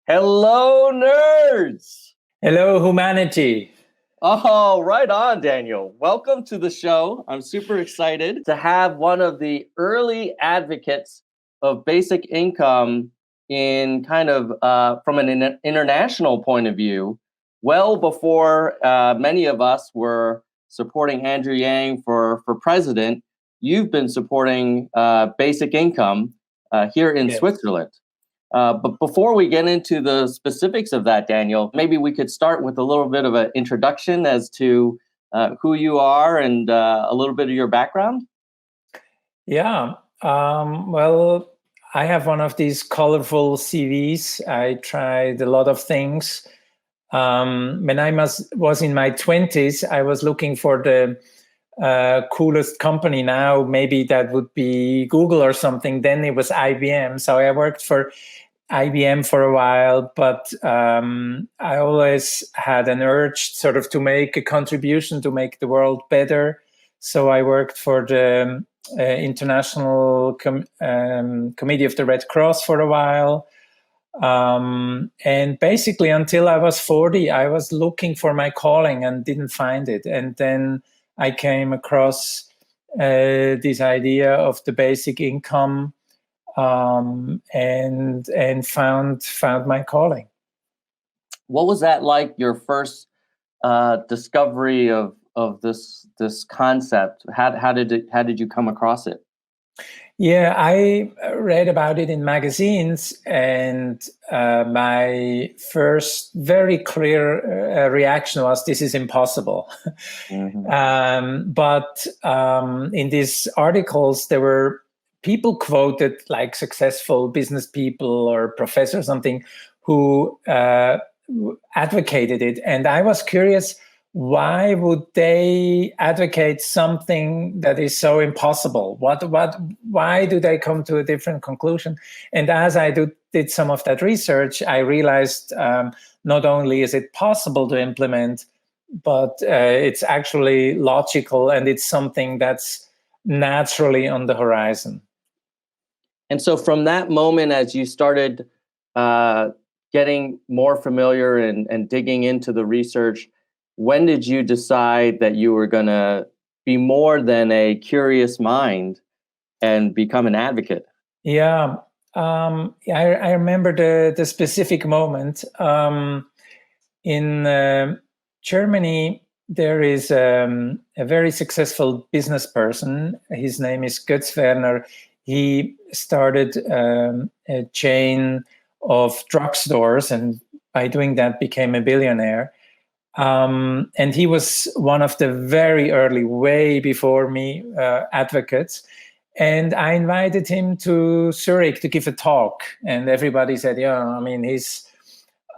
Hello, nerds! Hello, humanity. Oh, right on, Daniel. Welcome to the show. I'm super excited to have one of the early advocates of basic income in kind of from an international point of view, well before many of us were supporting Andrew Yang for president. You've been supporting basic income here in Switzerland. But before we get into the specifics of that, Daniel, maybe we could start with a little bit of an introduction as to who you are and a little bit of your background. Yeah. Well, I have one of these colorful CVs. I tried a lot of things. When I was in my 20s, I was looking for the coolest company. Now, maybe that would be Google or something. Then it was IBM. So I worked for IBM for a while, but I always had an urge sort of to make a contribution to make the world better. So I worked for the International Committee of the Red Cross for a while. And basically until I was 40, I was looking for my calling and didn't find it. And then I came across this idea of the basic income and found my calling. What was that like? Your first discovery of this concept? How did you come across it? Yeah, I read about it in magazines, and my first very clear reaction was, "This is impossible." Mm-hmm. But in these articles, there were people quoted, like successful business people or professors, something, who advocated it, and I was curious. Why would they advocate something that is so impossible? Why do they come to a different conclusion? And as I did some of that research, I realized not only is it possible to implement, but it's actually logical, and it's something that's naturally on the horizon. And so from that moment, as you started getting more familiar and digging into the research, when did you decide that you were going to be more than a curious mind and become an advocate? Yeah, I remember the specific moment. In Germany, there is a very successful business person. His name is Götz Werner. He started a chain of drugstores, and by doing that became a billionaire. And he was one of the very early, way before me, advocates. And I invited him to Zurich to give a talk. And everybody said, yeah, I mean, he's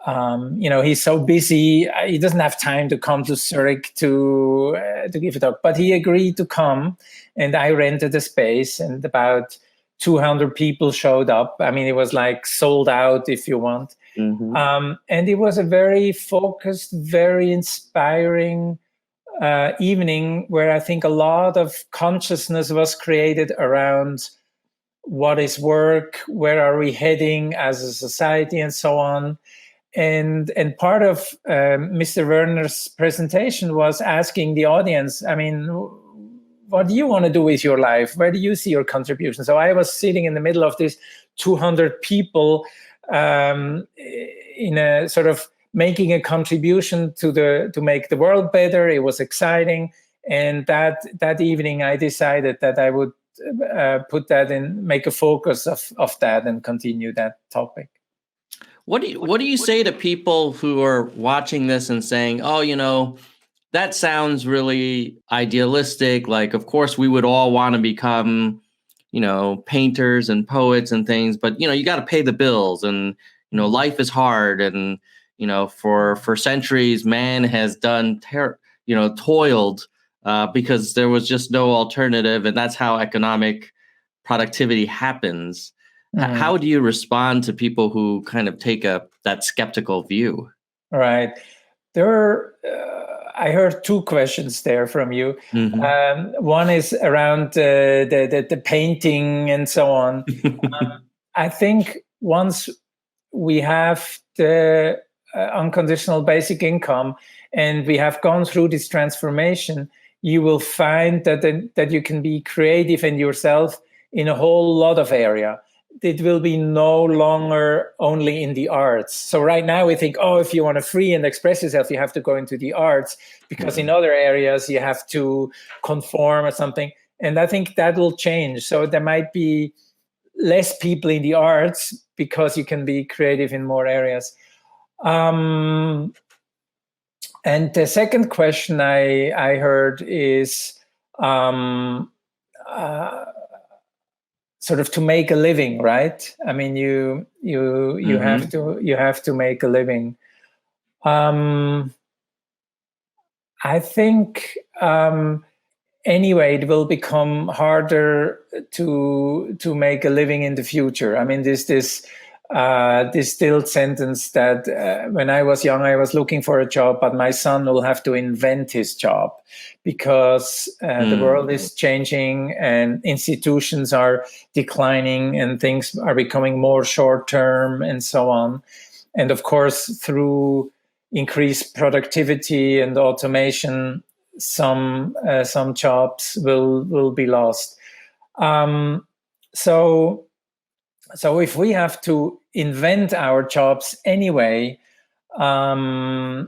so busy. He doesn't have time to come to Zurich to give a talk. But he agreed to come. And I rented a space, and about 200 people showed up. I mean, it was like sold out, if you want. Mm-hmm. And it was a very focused, very inspiring evening where I think a lot of consciousness was created around what is work, where are we heading as a society, and so on. And part of Mr. Werner's presentation was asking the audience, I mean, what do you want to do with your life? Where do you see your contribution? So I was sitting in the middle of these 200 people in a sort of making a contribution to make the world better. It was exciting. And that evening, I decided that I would put that in, make a focus of that and continue that topic. What do you say to people who are watching this and saying, oh, that sounds really idealistic. Like, of course, we would all want to become, painters and poets and things. But, you got to pay the bills, and, life is hard. And, for centuries, man has done, toiled because there was just no alternative. And that's how economic productivity happens. Mm-hmm. How do you respond to people who kind of take that skeptical view? Right. I heard two questions there from you. Mm-hmm. One is around the painting and so on. I think once we have the unconditional basic income, and we have gone through this transformation, you will find that you can be creative in yourself in a whole lot of area. It will be no longer only in the arts. So right now we think, oh, if you want to free and express yourself, you have to go into the arts, because in other areas you have to conform or something. And I think that will change. So there might be less people in the arts because you can be creative in more areas. And the second question I heard is sort of to make a living, right? I mean, you have to make a living. I think anyway, it will become harder to make a living in the future. I mean, this distilled sentence that when I was young, I was looking for a job, but my son will have to invent his job, because the world is changing and institutions are declining and things are becoming more short-term and so on. And of course, through increased productivity and automation, some jobs will be lost. So if we have to invent our jobs anyway, I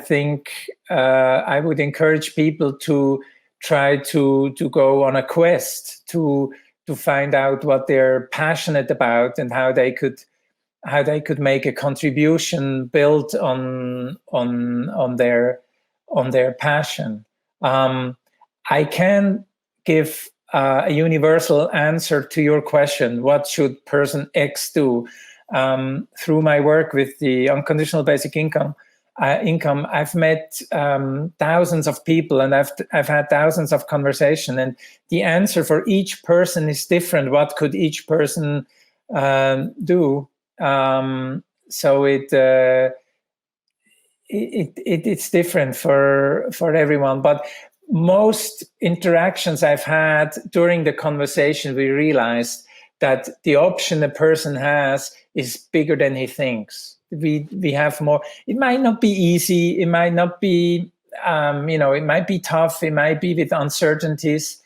think I would encourage people to try to go on a quest to find out what they're passionate about and how they could make a contribution built on their passion. I can give a universal answer to your question, what should person X do? Through my work with the unconditional basic income, I've met thousands of people, and I've had thousands of conversations, and the answer for each person is different. What could each person do? So it's different for everyone, but most interactions I've had during the conversation, we realized that the option a person has is bigger than he thinks. We have more. It might not be easy. It might not be, it might be tough. It might be with uncertainties,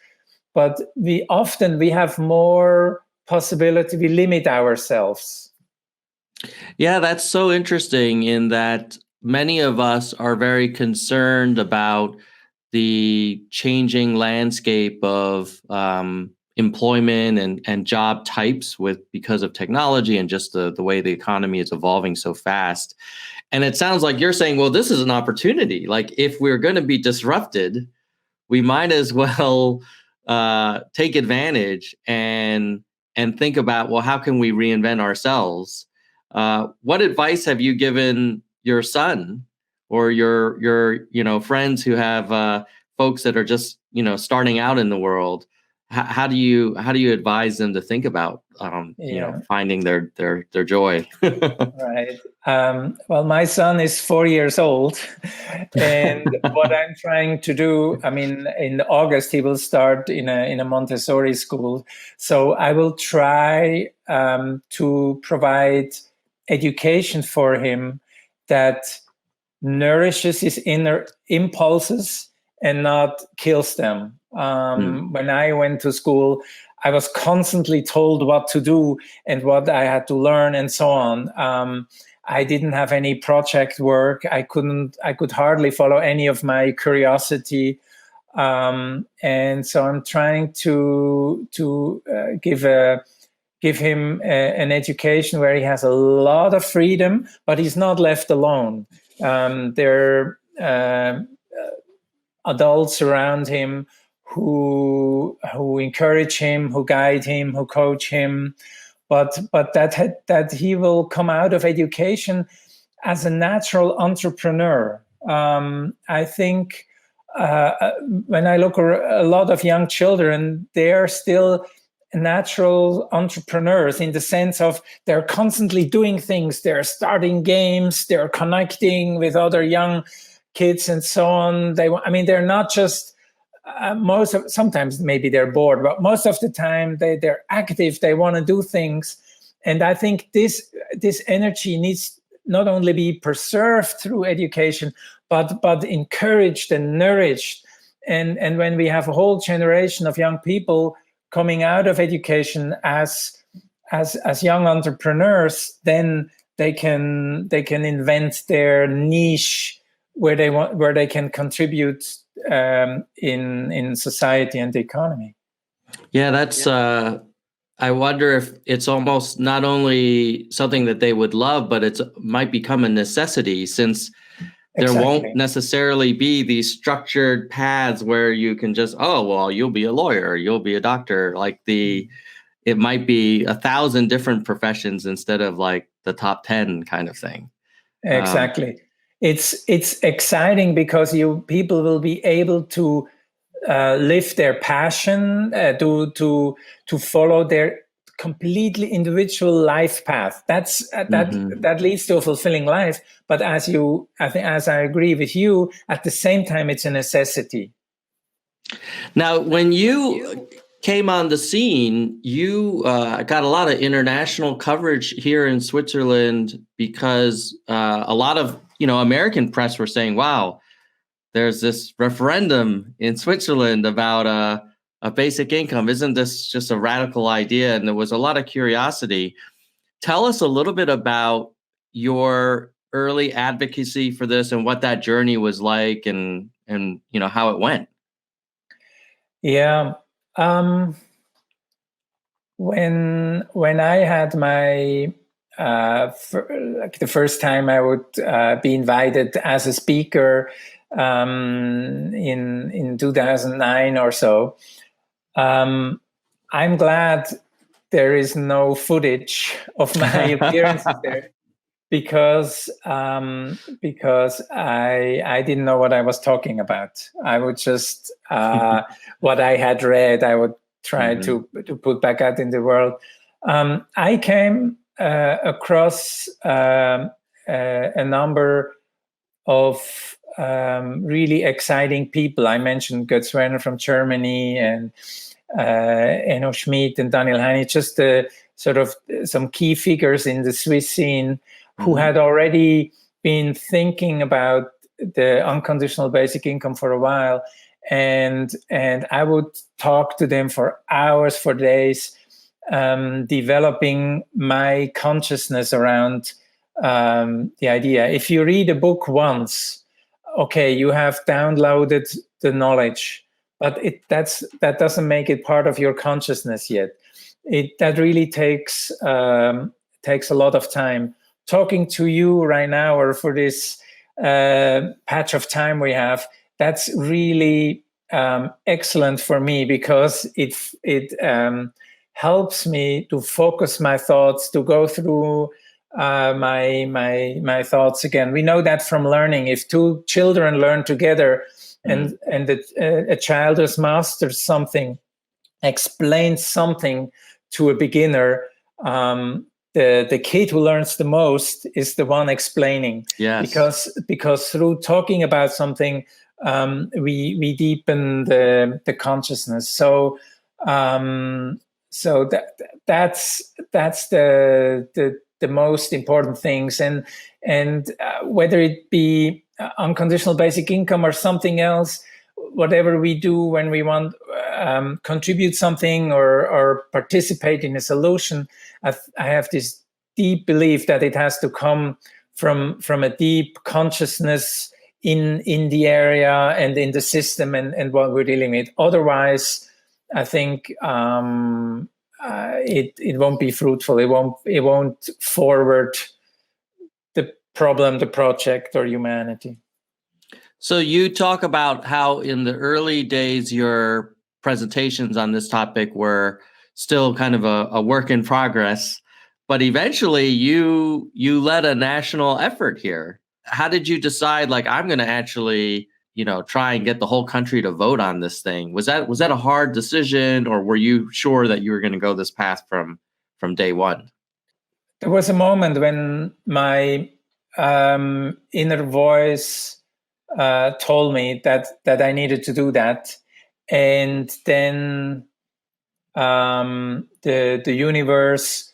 but we have more possibility. We limit ourselves. Yeah, that's so interesting in that many of us are very concerned about the changing landscape of employment and job types because of technology and just the way the economy is evolving so fast. And it sounds like you're saying, well, this is an opportunity. Like, if we're going to be disrupted, we might as well take advantage and think about, well, how can we reinvent ourselves? What advice have you given your son or your friends who have folks that are just starting out in the world? How do you advise them to think about finding their joy? Right. Well, my son is 4 years old, and what I'm trying to do, I mean, in August he will start in a Montessori school, so I will try to provide education for him that nourishes his inner impulses and not kills them. When I went to school, I was constantly told what to do and what I had to learn and so on. I didn't have any project work. I could hardly follow any of my curiosity. And so I'm trying to give him an education where he has a lot of freedom, but he's not left alone. There are adults around him who encourage him, who guide him, who coach him, but that he will come out of education as a natural entrepreneur. I think when I look at a lot of young children, they are still natural entrepreneurs in the sense of they're constantly doing things. They're starting games, they're connecting with other young kids and so on. They're not just sometimes maybe they're bored, but most of the time they're active. They want to do things, I think this energy needs not only be preserved through education, but encouraged and nourished. And when we have a whole generation of young people coming out of education as young entrepreneurs, then they can invent their niche where they can contribute in society and the economy. Yeah, that's. I wonder if it's almost not only something that they would love, but it might become a necessity, since there won't necessarily be these structured paths where you can just, oh, well, you'll be a lawyer, you'll be a doctor. Like it might be 1,000 different professions instead of like the top 10 kind of thing. Exactly. It's exciting because people will be able to live their passion, to follow their completely individual life path. That leads to a fulfilling life. But as I agree with you, at the same time, it's a necessity. Now, when you came on the scene, you got a lot of international coverage here in Switzerland because a lot of American press were saying, "Wow, there's this referendum in Switzerland about a basic income. Isn't this just a radical idea?" And there was a lot of curiosity. Tell us a little bit about your early advocacy for this and what that journey was like, and how it went. Yeah. When I had my the first time I would be invited as a speaker in 2009 or so, I'm glad there is no footage of my appearances there, because I didn't know what I was talking about. I would just what I had read, I would try to put back out in the world. I came across a number of really exciting people. I mentioned Götz Werner from Germany, and Enno Schmid and Daniel Heine, just sort of some key figures in the Swiss scene who had already been thinking about the unconditional basic income for a while. And I would talk to them for hours, for days, developing my consciousness around the idea. If you read a book once, okay, you have downloaded the knowledge, but that doesn't make it part of your consciousness yet. That really takes a lot of time. Talking to you right now, or for this patch of time we have, that's really excellent for me, because it helps me to focus my thoughts, to go through my thoughts again. We know that from learning. If two children learn together, and a child who's masters something, explains something to a beginner, the kid who learns the most is the one explaining. Yes. Because through talking about something, we deepen the consciousness. So that's the most important things. And whether it be unconditional basic income or something else, whatever we do when we want contribute something or participate in a solution, I have this deep belief that it has to come from a deep consciousness in the area and in the system and what we're dealing with. Otherwise, I think it won't be fruitful. It won't forward the problem, the project, or humanity. So you talk about how in the early days your presentations on this topic were still kind of a work in progress, but eventually you led a national effort here. How did you decide, like, I'm going to actually, try and get the whole country to vote on this thing? Was that a hard decision, or were you sure that you were going to go this path from day one? There was a moment when my inner voice told me that I needed to do that, and then the universe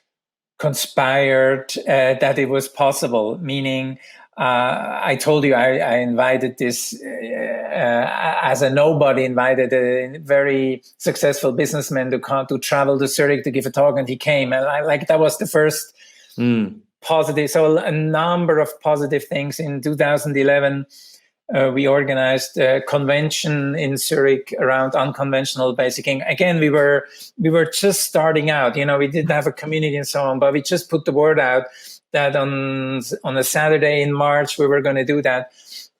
conspired that it was possible, meaning I told you I invited this as a nobody, invited a very successful businessman to come to travel to Zurich to give a talk, and he came, and that was the first positive. So a number of positive things. In 2011, we organized a convention in Zurich around unconventional basic income. Again, we were just starting out. We didn't have a community and so on, but we just put the word out that on a Saturday in March we were going to do that,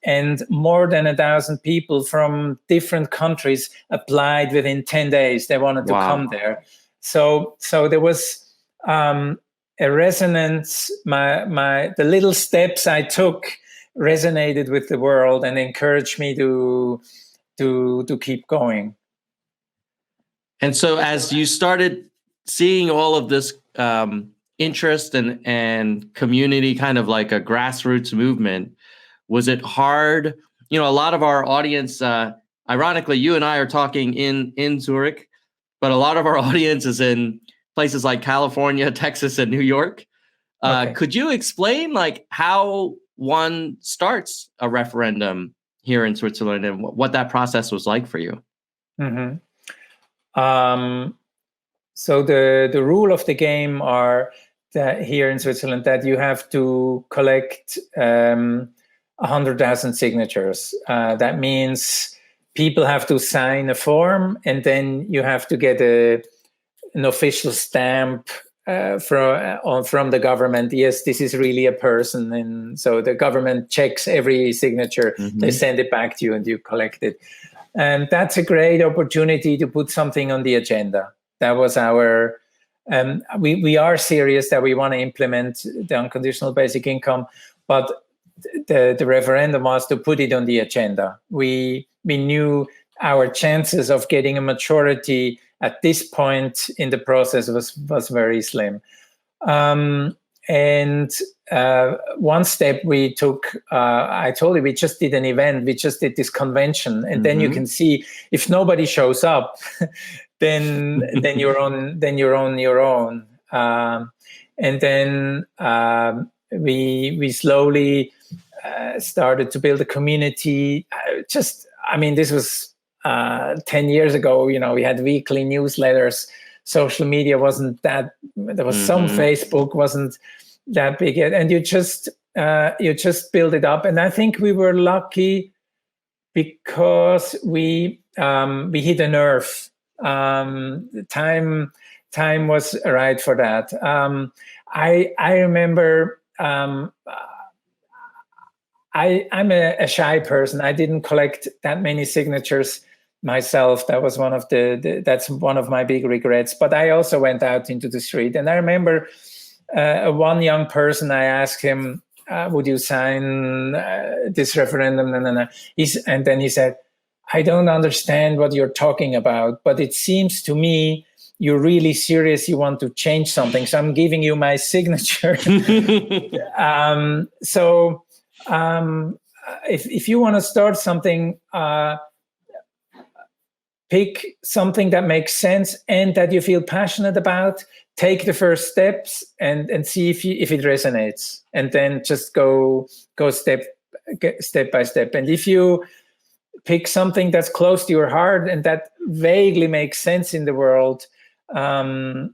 and more than 1,000 people from different countries applied within 10 days. They wanted to come there. So there was a resonance. The little steps I took resonated with the world and encouraged me to keep going. And so as you started seeing all of this interest and community, kind of like a grassroots movement, was it hard? A lot of our audience, ironically, you and I are talking in Zurich, but a lot of our audience is in places like California, Texas, and New York. Okay. Could you explain how one starts a referendum here in Switzerland and what that process was like for you? Mm-hmm. So the rule of the game are that here in Switzerland that you have to collect 100,000 signatures. That means people have to sign a form, and then you have to get an official stamp from the government. Yes, this is really a person, and so the government checks every signature. Mm-hmm. They send it back to you, and you collect it. And that's a great opportunity to put something on the agenda. That was our. We are serious that we want to implement the unconditional basic income, but the referendum was to put it on the agenda. We knew our chances of getting a majority at this point in the process was very slim. And one step we took, I told you, we just did an event. We just did this convention, and then you can see if nobody shows up, then you're on your own. And then we slowly started to build a community. This was 10 years ago. We had weekly newsletters. Social media wasn't that. There was some Facebook, wasn't that big yet, and you just build it up. And I think we were lucky because we hit a nerve. Time was right for that. I remember. I'm a shy person. I didn't collect that many signatures myself. That was that's one of my big regrets. But I also went out into the street, and I remember one young person. I asked him, "Would you sign this referendum?" And then he said, "I don't understand what you're talking about, but it seems to me you're really serious. You want to change something, so I'm giving you my signature." If you want to start something, pick something that makes sense and that you feel passionate about. Take the first steps and see if it resonates, and then just go step by step. And if you pick something that's close to your heart and that vaguely makes sense in the world, it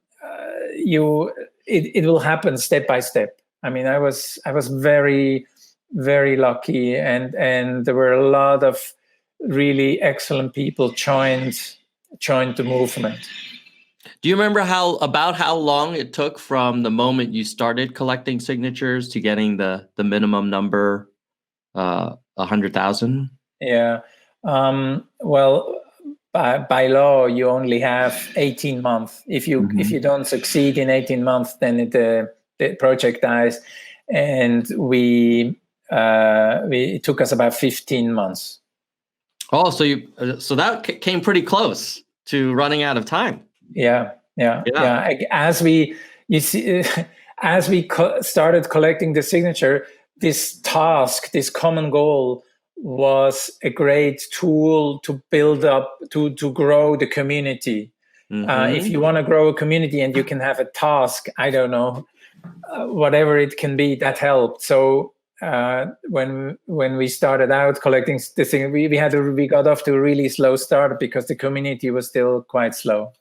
will happen step by step. I mean, I was very, very lucky, and there were a lot of really excellent people joined the movement. Do you remember how long it took from the moment you started collecting signatures to getting the minimum number, 100,000? Yeah. Well, by law, you only have 18 months. If you don't succeed in 18 months, then the project dies. And it took us about 15 months. Oh, so that came pretty close to running out of time. Yeah. As we started collecting the signature, this task, this common goal, was a great tool to build up, to grow the community. If you want to grow a community and you can have a task, I don't know, whatever it can be, that helped. So when we started out collecting this thing, we got off to a really slow start because the community was still quite slow.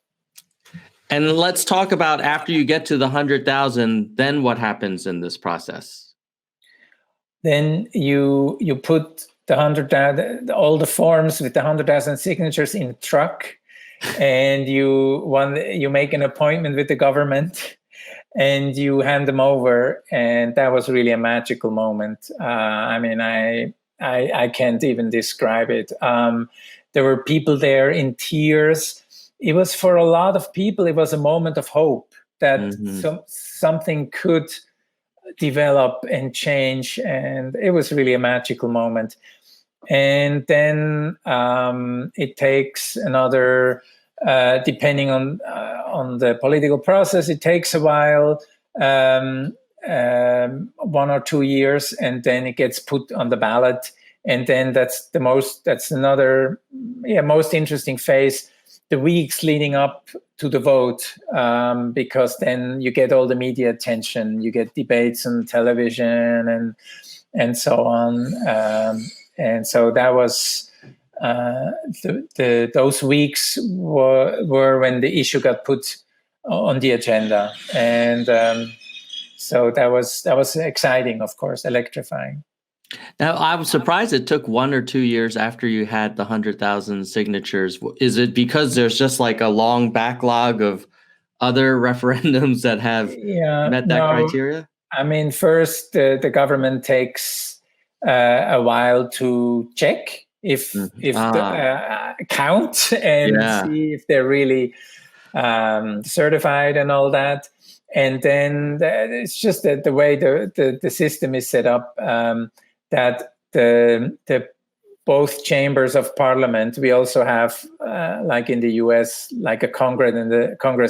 And let's talk about after you get to the 100,000, then what happens in this process? Then you put the 100,000, all the forms with the 100,000 signatures in a truck, and you make an appointment with the government, and you hand them over. And that was really a magical moment. I mean, I can't even describe it. There were people there in tears. It was, for a lot of people, it was a moment of hope that something could develop and change, and it was really a magical moment. And then it takes another, depending on the political process, it takes a while, 1 or 2 years, and then it gets put on the ballot. And then that's another most interesting phase, the weeks leading up to the vote, because then you get all the media attention, you get debates on television and so on. And so that was those weeks were when the issue got put on the agenda, and so that was exciting, of course, electrifying. Now, I was surprised it took 1 or 2 years after you had the 100,000 signatures. Is it because there's just like a long backlog of other referendums that have met that criteria? I mean, first, the government takes a while to check if the count and see if they're really certified and all that. And then it's just that the way the system is set up, that the both chambers of parliament, we also have, like in the US, like a Congress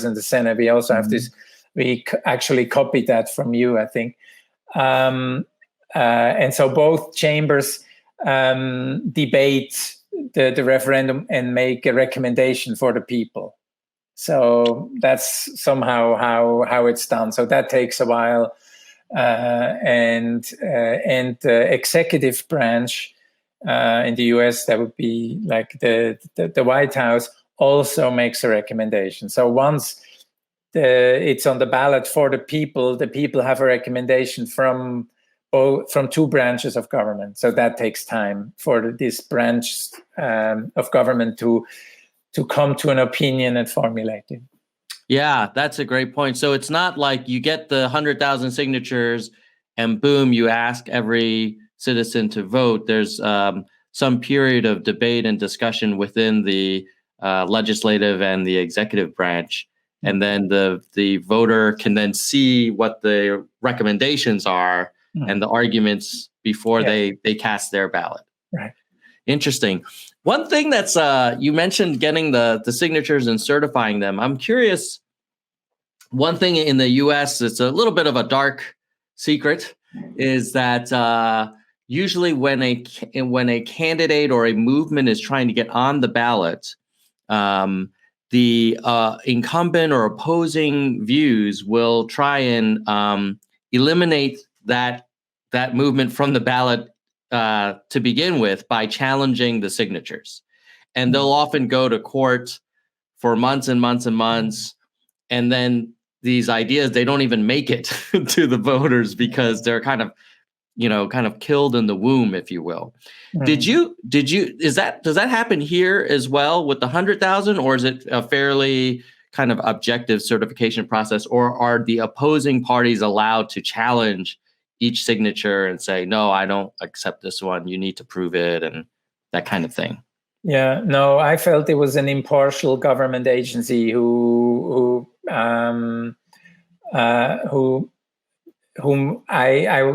and the Senate, we also have this, we actually copied that from you, I think. And so both chambers debate the referendum and make a recommendation for the people. So that's somehow how it's done. So that takes a while. And the executive branch in the US, that would be like the White House, also makes a recommendation. So once it's on the ballot for the people have a recommendation from 2 branches of government. So that takes time for this branch of government to come to an opinion and formulate it. Yeah, that's a great point. So it's not like you get the 100,000 signatures and boom, you ask every citizen to vote. There's some period of debate and discussion within the legislative and the executive branch. And then the voter can then see what the recommendations are and the arguments before they cast their ballot. Right. Interesting. One thing that's you mentioned getting the signatures and certifying them. I'm curious. One thing in the U.S. that's a little bit of a dark secret is that usually when a candidate or a movement is trying to get on the ballot, the incumbent or opposing views will try and eliminate that movement from the ballot to begin with by challenging the signatures. And they'll often go to court for months and months and months. And then these ideas, they don't even make it to the voters because they're kind of killed in the womb, if you will. Does that happen here as well with the 100,000, or is it a fairly kind of objective certification process, or are the opposing parties allowed to challenge each signature and say, no, I don't accept this one, you need to prove it, and that kind of thing? Yeah, no, I felt it was an impartial government agency whom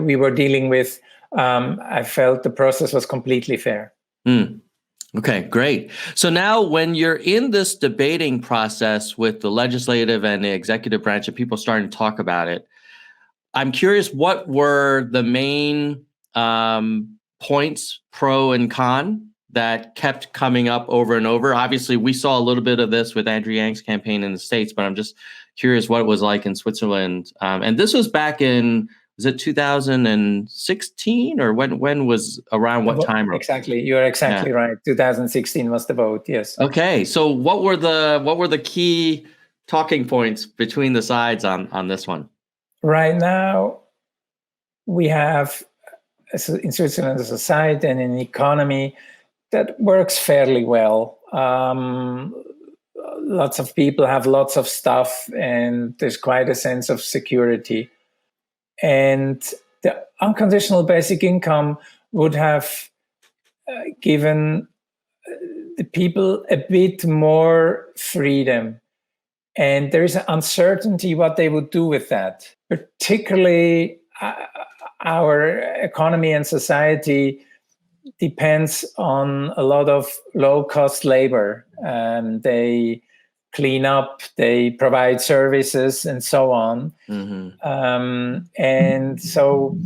we were dealing with. I felt the process was completely fair. Okay, great. So now when you're in this debating process with the legislative and the executive branch and people starting to talk about it, I'm curious, what were the main points, pro and con, that kept coming up over and over? Obviously, we saw a little bit of this with Andrew Yang's campaign in the States, but I'm just curious what it was like in Switzerland. And this was back in, was it 2016 or when was around what time? Exactly. You're exactly right. 2016 was the vote. Yes. Okay. So what were the key talking points between the sides on this one? Right now, we have in Switzerland a society and an economy that works fairly well. Lots of people have lots of stuff, and there's quite a sense of security. And the unconditional basic income would have given the people a bit more freedom. And there is an uncertainty what they would do with that. Particularly, our economy and society depends on a lot of low-cost labor. They clean up, they provide services, and so on. Mm-hmm. And so,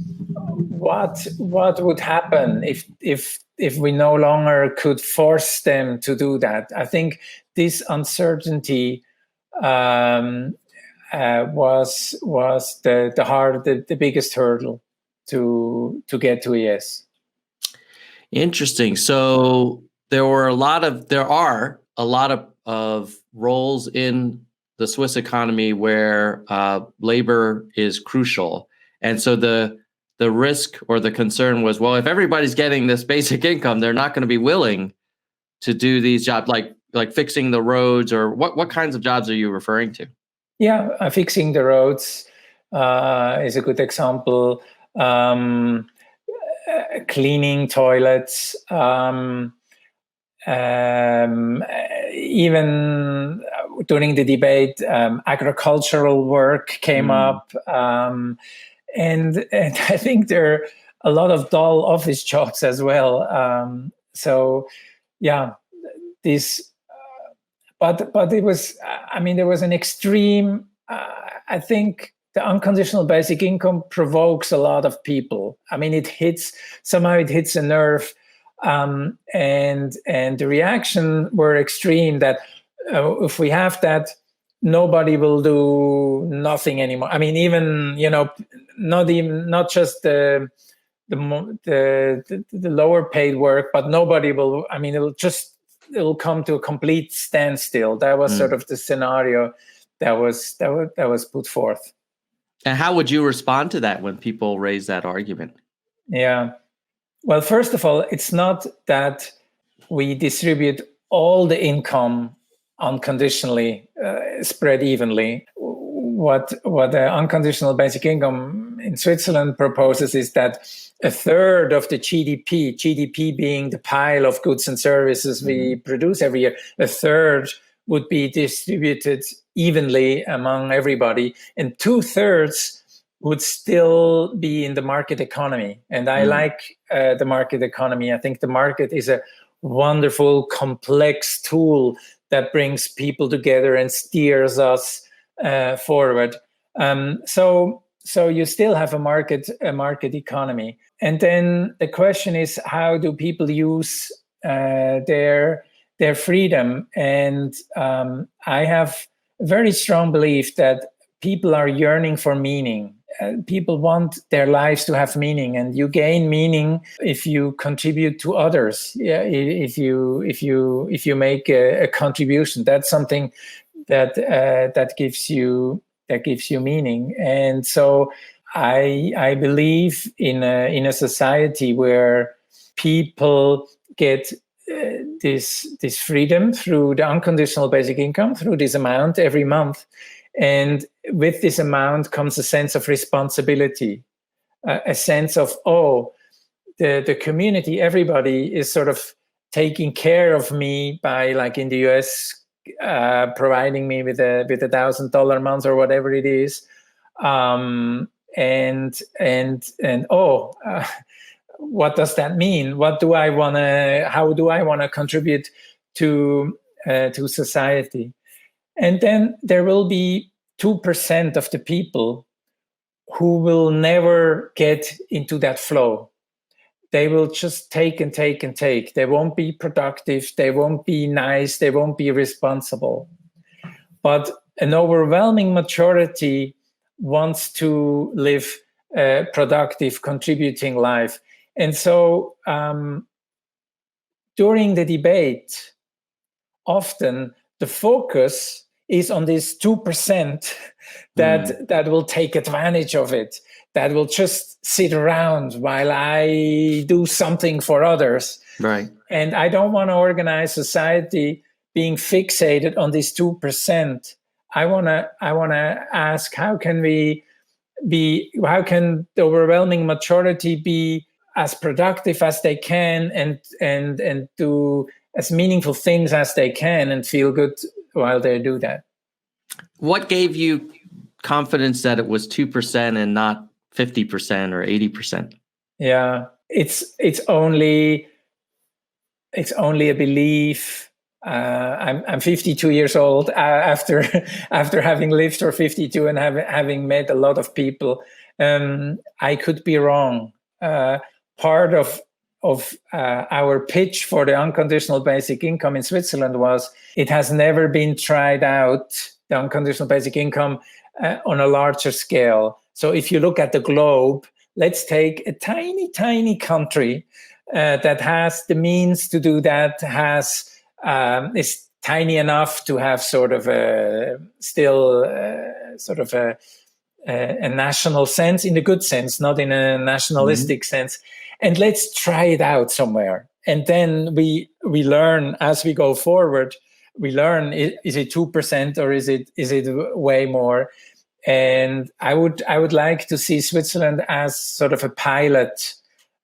what would happen if we no longer could force them to do that? I think this uncertainty was the biggest hurdle to get to a yes. Interesting. So there are a lot of roles in the Swiss economy where labor is crucial, and so the risk or the concern was, well, if everybody's getting this basic income, they're not going to be willing to do these jobs like fixing the roads, or what kinds of jobs are you referring to? Yeah, fixing the roads is a good example. Cleaning toilets, even during the debate, agricultural work came up, and I think there are a lot of dull office jobs as well. So, yeah, this. But it was, I mean, there was an extreme, I think the unconditional basic income provokes a lot of people. I mean, somehow it hits a nerve. And the reaction were extreme that if we have that, nobody will do nothing anymore. I mean, even, not just the lower paid work, but nobody will, I mean, it'll come to a complete standstill. That was sort of the scenario that was put forth. And how would you respond to that when people raise that argument? Yeah. Well, first of all, it's not that we distribute all the income unconditionally, spread evenly. What the unconditional basic income in Switzerland proposes is that a third of the GDP being the pile of goods and services we produce every year, a third would be distributed evenly among everybody, and 2/3 would still be in the market economy. And I like the market economy. I think the market is a wonderful, complex tool that brings people together and steers us forward. So you still have a market economy. And then the question is, how do people use their freedom? And I have a very strong belief that people are yearning for meaning. People want their lives to have meaning, and you gain meaning if you contribute to others. Yeah, if you make a contribution, that's something that gives you meaning. And so I believe in a society where people get this freedom through the unconditional basic income, through this amount every month. And with this amount comes a sense of responsibility, a sense of, the community, everybody is sort of taking care of me by, like in the US, providing me with $1,000 a month or whatever it is. What does that mean? How do I want to contribute to society? And then there will be 2% of the people who will never get into that flow. they will just take and take and take. They won't be productive. They won't be nice. They won't be responsible. But an overwhelming majority wants to live a productive, contributing life. And so during the debate, often the focus is on this 2% that will take advantage of it, that will just sit around while I do something for others. Right. And I don't want to organize society being fixated on this 2%. I want to ask, how can the overwhelming majority be as productive as they can and do as meaningful things as they can and feel good while they do that? What gave you confidence that it was 2% and not 50% or 80%? Yeah, it's only a belief. I'm 52 years old after having lived for 52 and having met a lot of people. I could be wrong. Part of our pitch for the unconditional basic income in Switzerland was it has never been tried out, the unconditional basic income, on a larger scale. So if you look at the globe, let's take a tiny, tiny country that has the means to do that, is tiny enough to have sort of a national sense, in a good sense, not in a nationalistic sense. And let's try it out somewhere. And then we learn as we go forward. We learn, is it 2% or is it way more? And I would like to see Switzerland as sort of a pilot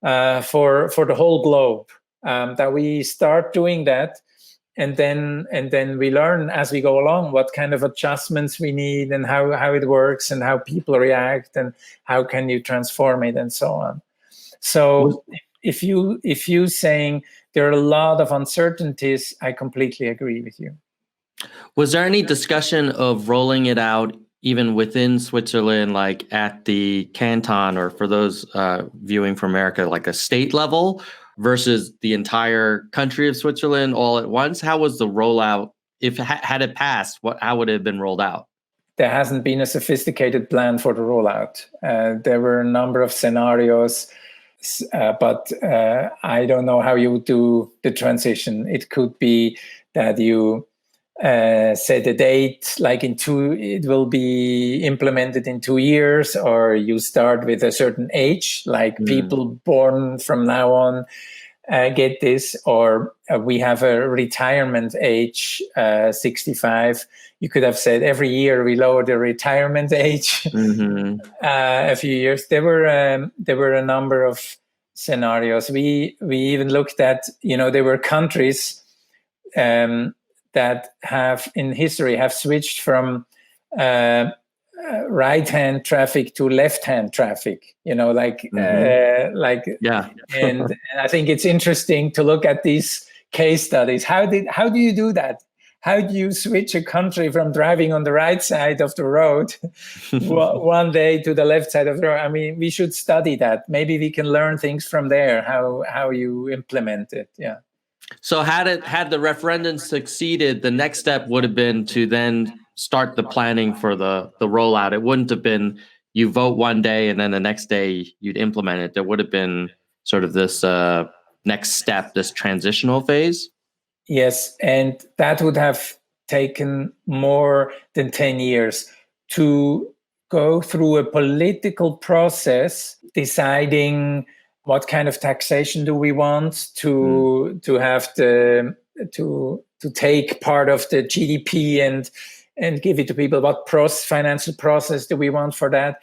for the whole globe, that we start doing that. And then we learn as we go along what kind of adjustments we need and how it works and how people react and how can you transform it and so on. So if you saying there are a lot of uncertainties, I completely agree with you. Was there any discussion of rolling it out even within Switzerland, like at the canton, or for those viewing from America, like a state level versus the entire country of Switzerland all at once? How was the rollout? If had it passed, how would it have been rolled out? There hasn't been a sophisticated plan for the rollout. There were a number of scenarios, but I don't know how you would do the transition. It could be that you set a date, like it will be implemented in 2 years, or you start with a certain age, like people born from now on get this, or we have a retirement age, 65. You could have said every year we lower the retirement age a few years. There were a number of scenarios. We even looked at, there were countries that have in history have switched from right-hand traffic to left-hand traffic, And I think it's interesting to look at these case studies. How do you do that? How do you switch a country from driving on the right side of the road one day to the left side of the road? I mean, we should study that. Maybe we can learn things from there, how you implement it. Yeah. So had the referendum succeeded, the next step would have been to then start the planning for the rollout. It wouldn't have been you vote one day and then the next day you'd implement it. There would have been sort of this next step, this transitional phase. Yes, and that would have taken more than 10 years to go through a political process deciding what kind of taxation do we want to have to take part of the GDP and give it to people? What financial process do we want for that?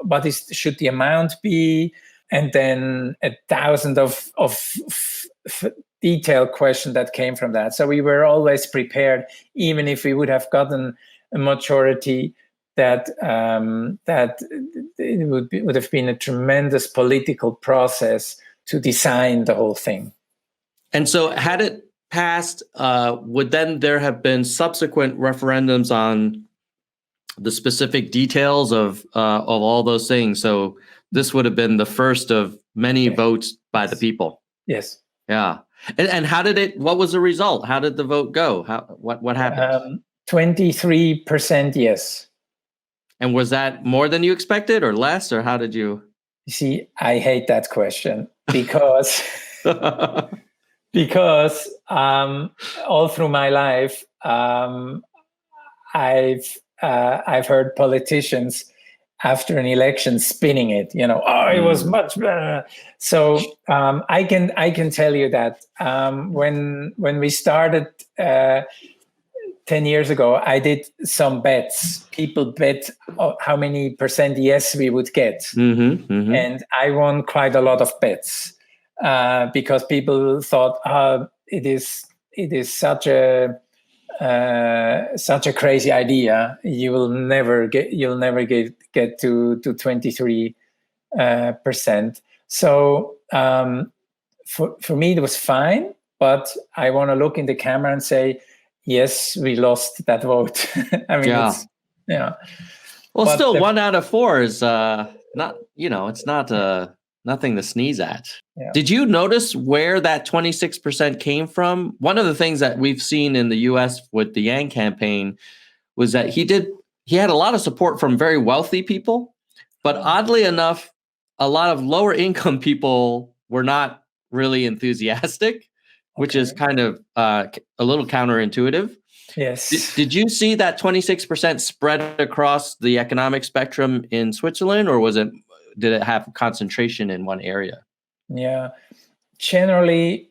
What should the amount be? And then 1,000 of detailed questions that came from that. So we were always prepared, even if we would have gotten a majority, that it would have been a tremendous political process to design the whole thing. And so had it passed, would then there have been subsequent referendums on the specific details of all those things? So this would have been the first of many votes by the people. Yes. Yeah. And how did it? What was the result? How did the vote go? What happened? 23% yes. And was that more than you expected, or less, or how did you? You see, I hate that question because because all through my life, I've heard politicians after an election spinning it. It was much better. So I can tell you that when we started 10 years ago, I did some bets. People bet how many percent yes we would get. And I won quite a lot of bets because people thought it is such a crazy idea. You'll never get to 23%. So for me, it was fine, but I want to look in the camera and say, yes, we lost that vote. I mean, Well, but still, 1 out of 4 is not. It's not nothing to sneeze at. Yeah. Did you notice where that 26% came from? One of the things that we've seen in the U.S. with the Yang campaign was that he had a lot of support from very wealthy people, but oddly enough, a lot of lower income people were not really enthusiastic, which is kind of a little counterintuitive. Yes. Did you see that 26% spread across the economic spectrum in Switzerland, or did it have concentration in one area? Yeah. Generally,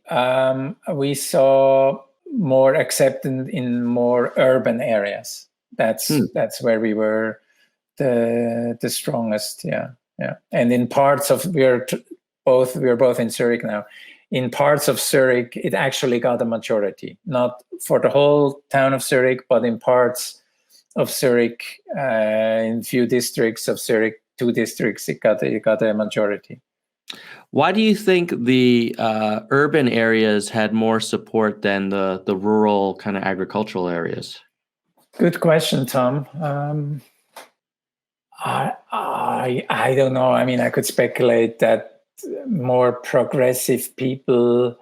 we saw more acceptance in more urban areas. That's where we were the strongest. Yeah. And in parts of we're both in Zurich now. In parts of Zurich, it actually got a majority, not for the whole town of Zurich, but in parts of Zurich, in few districts of Zurich, 2 districts, it got a majority. Why do you think the urban areas had more support than the rural kind of agricultural areas? Good question, Tom. I don't know. I mean, I could speculate that more progressive people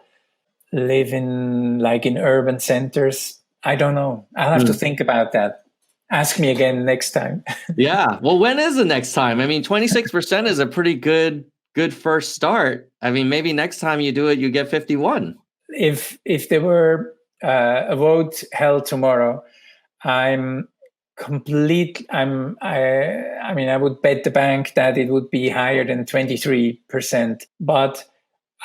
live in urban centers. I don't know. I'll have to think about that. Ask me again next time. Yeah. Well, when is the next time? I mean, 26% is a pretty good first start. I mean, maybe next time you do it, you get 51. If there were a vote held tomorrow, I would bet the bank that it would be higher than 23%. But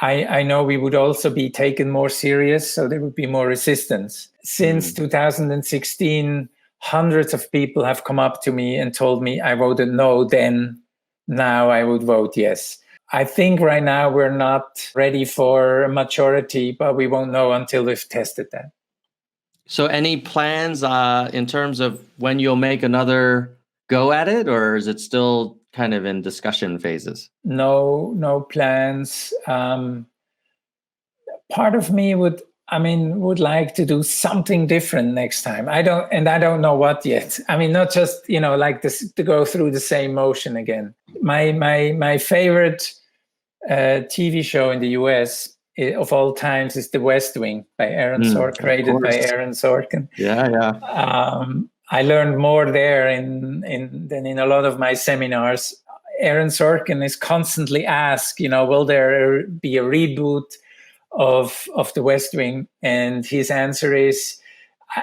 I know we would also be taken more serious, so there would be more resistance. Since 2016, hundreds of people have come up to me and told me I voted no then, now I would vote yes. I think right now we're not ready for a majority, but we won't know until we've tested that. So any plans in terms of when you'll make another go at it, or is it still kind of in discussion phases? No plans. Part of me would like to do something different next time. I don't know what yet. I mean, not just, like this, to go through the same motion again. My favorite TV show in the US of all times is The West Wing by Aaron Sorkin, created by Aaron Sorkin. Yeah. I learned more there than in a lot of my seminars. Aaron Sorkin is constantly asked, will there be a reboot of The West Wing? And his answer is,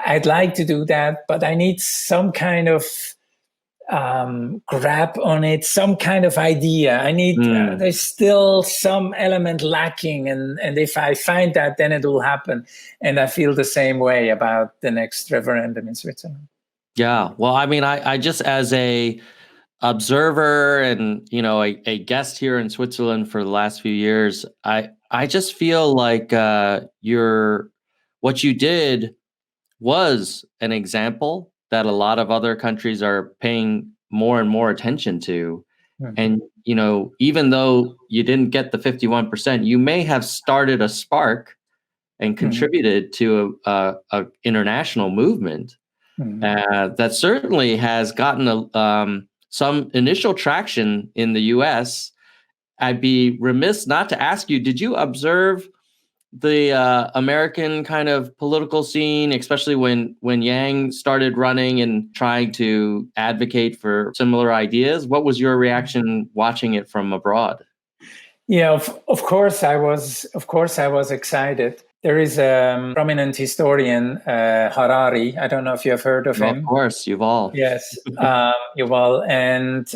I'd like to do that, but I need some kind of grab on it, some kind of idea. I need, there's still some element lacking. And if I find that, then it will happen. And I feel the same way about the next referendum in Switzerland. Yeah. Well, I mean, I just, as a observer and, a guest here in Switzerland for the last few years, I just feel like what you did was an example that a lot of other countries are paying more and more attention to. Mm-hmm. And, even though you didn't get the 51%, you may have started a spark and contributed to a international movement that certainly has gotten some initial traction in the US. I'd be remiss not to ask you, did you observe the American kind of political scene, especially when Yang started running and trying to advocate for similar ideas? What was your reaction watching it from abroad? Yeah, of course I was. Of course I was excited. There is a prominent historian, Harari. I don't know if you have heard of him. Of course, Yuval. Yes, Yuval. And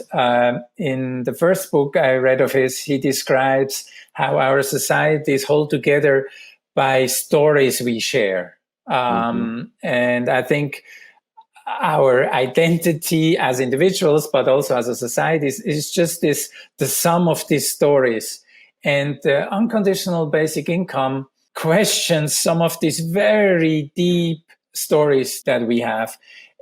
in the first book I read of his, he describes how our societies hold together by stories we share. And I think our identity as individuals, but also as a society, is just the sum of these stories. And the unconditional basic income questions some of these very deep stories that we have.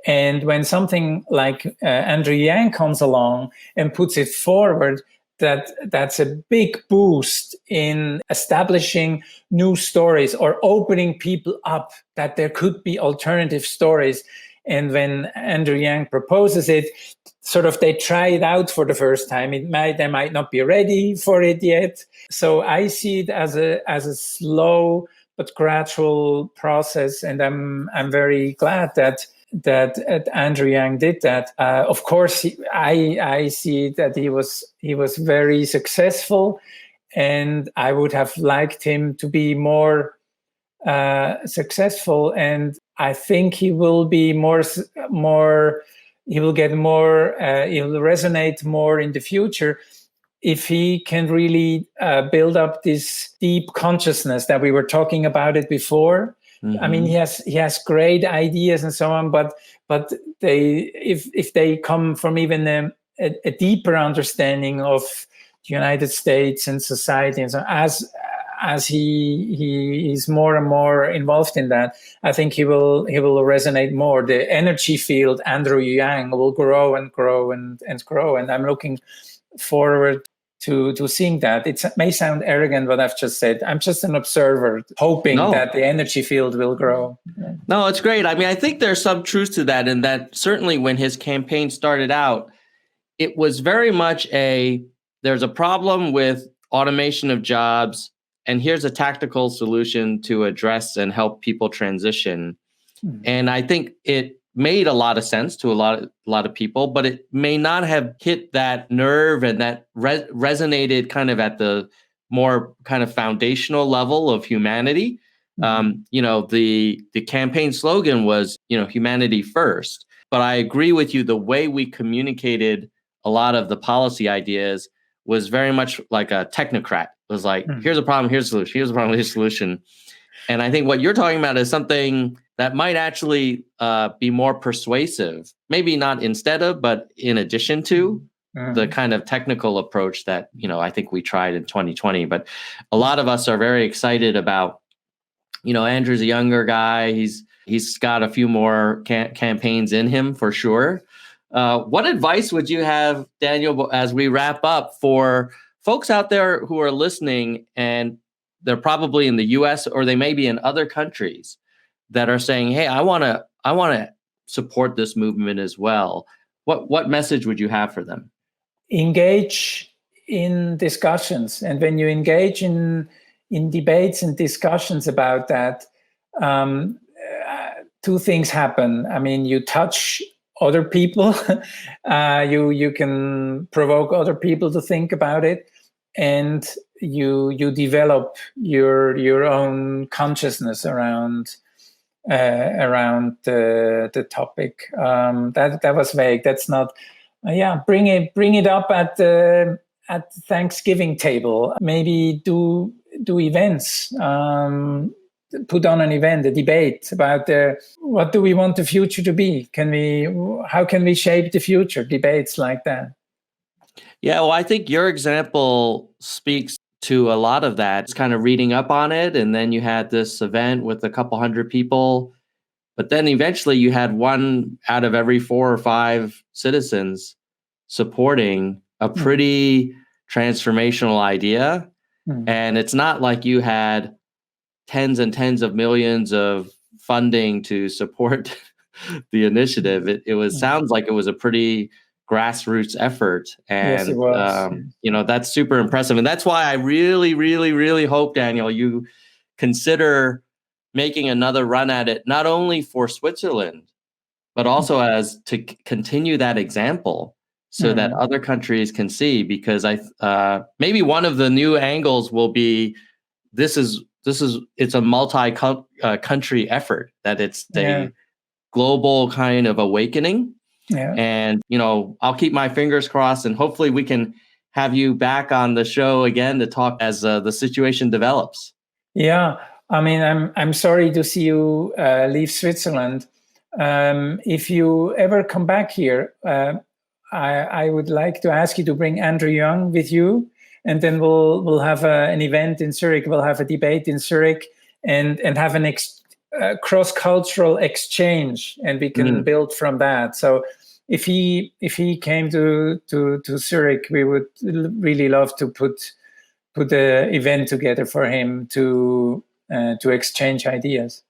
And when something like Andrew Yang comes along and puts it forward, that's a big boost in establishing new stories or opening people up that there could be alternative stories. And when Andrew Yang proposes it, sort of they try it out for the first time. They might not be ready for it yet. So I see it as a slow but gradual process, and I'm very glad that Andrew Yang did that. Of course, I see that he was very successful, and I would have liked him to be more successful. And I think he will be more. He will get more. He will resonate more in the future if he can really build up this deep consciousness that we were talking about it before. I mean, he has great ideas and so on, but if they come from even a deeper understanding of the United States and society, and so as he is more and more involved in that, I think he will resonate more. The energy field, Andrew Yang, will grow and grow and grow, and I'm looking forward to seeing that. It may sound arrogant what I've just said. I'm just an observer, hoping that the energy field will grow. No, it's great. I mean, I think there's some truth to that, and that certainly when his campaign started out, it was very much there's a problem with automation of jobs, and here's a tactical solution to address and help people transition. And I think it made a lot of sense to a lot of people, but it may not have hit that nerve and that resonated kind of at the more kind of foundational level of humanity. The campaign slogan was, humanity first. But I agree with you, the way we communicated a lot of the policy ideas was very much like a technocrat. It was like, here's a problem, here's a solution, here's a problem, here's a solution. And I think what you're talking about is something that might actually be more persuasive, maybe not instead of, but in addition to the kind of technical approach that, I think we tried in 2020. But a lot of us are very excited about, Andrew's a younger guy. He's got a few more campaigns in him for sure. What advice would you have, Daniel, as we wrap up, for folks out there who are listening, and they're probably in the US or they may be in other countries that are saying, hey, I want to support this movement as well. What message would you have for them? Engage in discussions. And when you engage in debates and discussions about that, two things happen. I mean, you touch other people, you can provoke other people to think about it, and you develop your own consciousness around the topic. That was vague. That's not. Bring it up at the Thanksgiving table. Maybe do events. Put on an event, a debate about what do we want the future to be? How can we shape the future? Debates like that. Yeah, well, I think your example speaks to a lot of that. It's kind of reading up on it, and then you had this event with a couple hundred people, but then eventually you had one out of every 4 or 5 citizens supporting a pretty transformational idea. And it's not like you had tens and tens of millions of funding to support the initiative. It was sounds like it was a pretty grassroots effort. Yes, it And, was. that's super impressive. And that's why I really, really, really hope, Daniel, you consider making another run at it, not only for Switzerland, but also as to continue that example so that other countries can see, because maybe one of the new angles will be, it's a multi-country effort, that it's a global kind of awakening. And, I'll keep my fingers crossed, and hopefully we can have you back on the show again to talk as the situation develops. Yeah. I mean, I'm sorry to see you leave Switzerland. If you ever come back here, I would like to ask you to bring Andrew Young with you, and then we'll have an event in Zurich. We'll have a debate in Zurich, and have an cross-cultural exchange, and we can build from that. So if he came to Zurich, we would really love to put the event together for him to exchange ideas.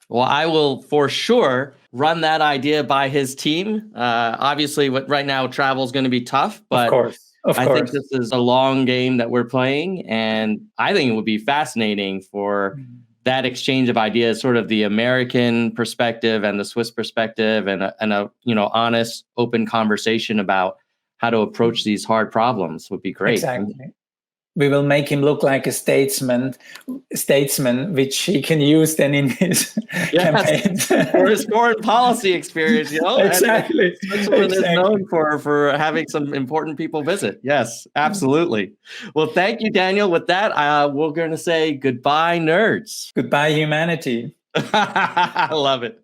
Well, I will for sure run that idea by his team. Obviously, right now travel is going to be tough, but of course. I think this is a long game that we're playing, and I think it would be fascinating for that exchange of ideas, sort of the American perspective and the Swiss perspective, and a honest, open conversation about how to approach these hard problems would be great. Exactly. We will make him look like a statesman, which he can use then in his campaigns. Or his foreign policy experience, Exactly. Switzerland is known for having some important people visit. Yes, absolutely. Well, thank you, Daniel. With that, we're going to say goodbye, nerds. Goodbye, humanity. I love it.